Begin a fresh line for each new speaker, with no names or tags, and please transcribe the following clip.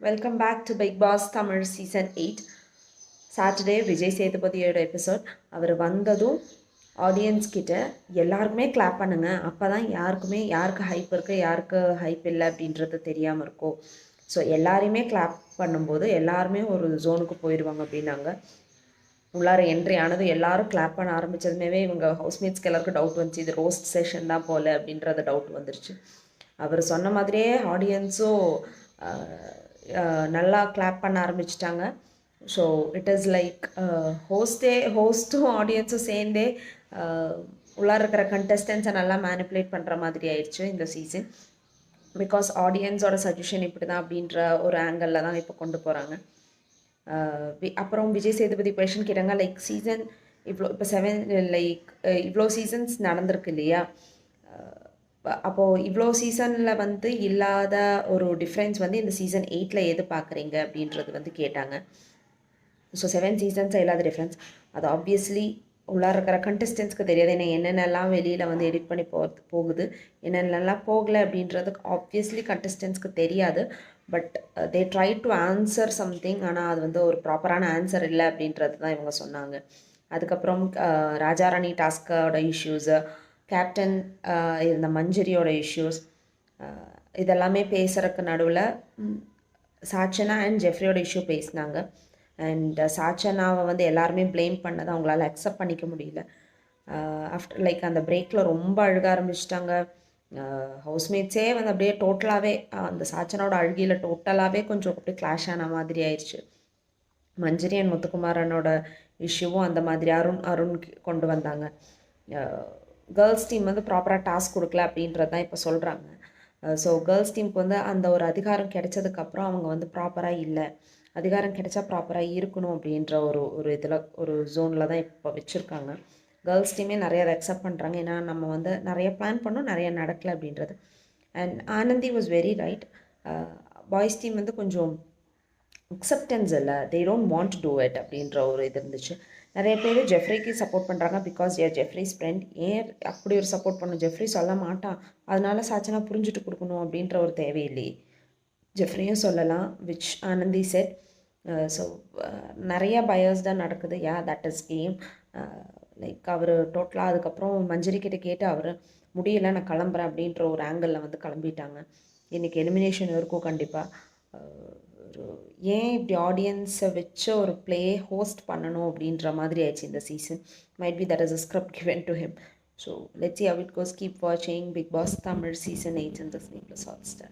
Welcome back to Bigg Boss Tamil season 8. Saturday Vijay சேதுபதியோட episode. அவர் வந்ததும் ஆடியன்ஸ் கிட்ட எல்லாருக்குமே கிளாப் பண்ணுங்க, அப்போ தான் யாருக்கு ஹைப் இருக்குது யாருக்கு ஹைப் இல்லை அப்படின்றது தெரியாமல் இருக்கும். ஸோ எல்லாரையுமே கிளாப் பண்ணும்போது எல்லாருமே ஒரு ஜோனுக்கு போயிடுவாங்க அப்படின்னாங்க. உள்ளார என்ட்ரி ஆனது எல்லாரும் கிளாப் பண்ண ஆரம்பித்ததுமே இவங்க ஹவுஸ்மேட்ஸ்க்கு எல்லாருக்கும் டவுட் வந்துச்சு, இது ரோஸ்ட் செஷன் தான் போல் அப்படின்றது டவுட் வந்துருச்சு. அவர் சொன்ன மாதிரியே ஆடியன்ஸும் நல்லா கிளாப் பண்ண ஆரம்பிச்சிட்டாங்க. ஸோ இட் இஸ் லைக் ஹோஸ்ட்டும் ஆடியன்ஸும் சேர்ந்தே உள்ளார இருக்கிற கண்டஸ்டன்ஸை நல்லா மேனிப்புலேட் பண்ணுற மாதிரி ஆயிடுச்சு இந்த சீசன். பிகாஸ் ஆடியன்ஸோட சஜஷன் இப்படி தான் அப்படின்ற ஒரு ஆங்கிளில் தான் இப்போ கொண்டு போகிறாங்க. அப்புறம் விஜய் சேதுபதி கொஷின் கேட்டாங்க, லைக் சீசன் இப்போ 7 லைக் இவ்வளோ சீசன்ஸ் நடந்திருக்கு இல்லையா, அப்போது இவ்வளோ சீசனில் இல்லாத ஒரு டிஃப்ரென்ஸ் இந்த சீசன் 8 எது பார்க்குறீங்க அப்படின்றது கேட்டாங்க. ஸோ 7 சீசன்ஸாக இல்லாத டிஃப்ரென்ஸ் அது ஆப்வியஸ்லி உள்ளார இருக்கிற கண்டஸ்டன்ஸ்க்கு தெரியாது. ஏன்னா என்னென்னலாம் வெளியில் எடிட் பண்ணி போகுது, என்னென்னலாம் போகலை அப்படின்றதுக்கு ஆப்வியஸ்லி கண்டஸ்டன்ஸ்க்கு தெரியாது. But they try to answer something, ஆனால் அது ஒரு ப்ராப்பரான ஆன்சர் இல்லை அப்படின்றது தான் இவங்க சொன்னாங்க. அதுக்கப்புறம் ராஜாராணி டாஸ்கோட இஷ்யூஸு, கேப்டன் இருந்த மஞ்சரியோட இஷ்யூஸ், இதெல்லாமே பேசுகிறதுக்கு நடுவில் சாச்சனா அண்ட் ஜெஃப்ரியோட இஷ்யூ பேசினாங்க. அண்ட் சாச்சனாவை எல்லாருமே ப்ளேம் பண்ணதை அவங்களால அக்செப்ட் பண்ணிக்க முடியல. ஆஃப்டர் லைக் அந்த பிரேக்கில் ரொம்ப அழுக ஆரம்பிச்சிட்டாங்க. ஹவுஸ்மேட்ஸே அப்படியே டோட்டலாகவே அந்த சாச்சனோட அழுகியில் டோட்டலாகவே கொஞ்சம் அப்படியே கிளாஷ் ஆன மாதிரி ஆயிடுச்சு. மஞ்சரி அண்ட் முத்துக்குமாரனோட இஷ்யூவும் அந்த மாதிரி அருண் கொண்டு வந்தாங்க. கேர்ள்ஸ் டீம் ப்ராப்பராக டாஸ்க் கொடுக்கல அப்படின்றது தான் இப்போ சொல்கிறாங்க. ஸோ கேர்ள்ஸ் டீமுக்கு அந்த ஒரு அதிகாரம் கிடைச்சதுக்கப்புறம் அவங்க ப்ராப்பராக இல்லை, அதிகாரம் கிடைச்சா ப்ராப்பராக இருக்கணும் அப்படின்ற ஒரு இதில் ஒரு ஜோனில் தான் இப்போ வச்சுருக்காங்க. கேர்ள்ஸ் டீமே நிறைய அதை அக்செப்ட் பண்ணுறாங்க. ஏன்னா நம்ம நிறைய பிளான் பண்ணோம், நிறைய நடக்கலை அப்படின்றது. And Anandhi was very right. Boys team கொஞ்சம் அக்செப்டன்ஸ் இல்லை, they don't want to do it அப்படின்ற ஒரு இது இருந்துச்சு. நிறைய பேர் ஜெஃப்ரிக்கு சப்போர்ட் பண்ணுறாங்க பிகாஸ் ஜெஃப்ரிஸ் ஃப்ரெண்ட். ஏன் அப்படி ஒரு சப்போர்ட் பண்ணணும், ஜெஃப்ரி சொல்ல மாட்டான், அதனால சாச்சனா புரிஞ்சுட்டு கொடுக்கணும் அப்படின்ற ஒரு தேவையில்லையே. ஜெஃப்ரியும் சொல்லலாம், விச் ஆனந்தி செட். ஸோ நிறைய பயர்ஸ் தான் நடக்குது. Yeah that is game. Like அவர் டோட்டலாக அதுக்கப்புறம் மஞ்சரி கிட்ட கேட்டு அவர் முடியலை நான் கிளம்புறேன் அப்படின்ற ஒரு ஆங்கிளில் கிளம்பிட்டாங்க. இன்றைக்கி எலிமினேஷன் இருக்கும் கண்டிப்பாக. ஒரு ஏன் இப்படி ஆடியன்ஸை வச்சு ஒரு ப்ளே ஹோஸ்ட் பண்ணணும் அப்படின்ற மாதிரி ஆயிடுச்சு இந்த season. Might be that is a script given to him. So let's see how it goes. Keep watching Big Boss Tamil Season 8 in the Sleepless Hotstar.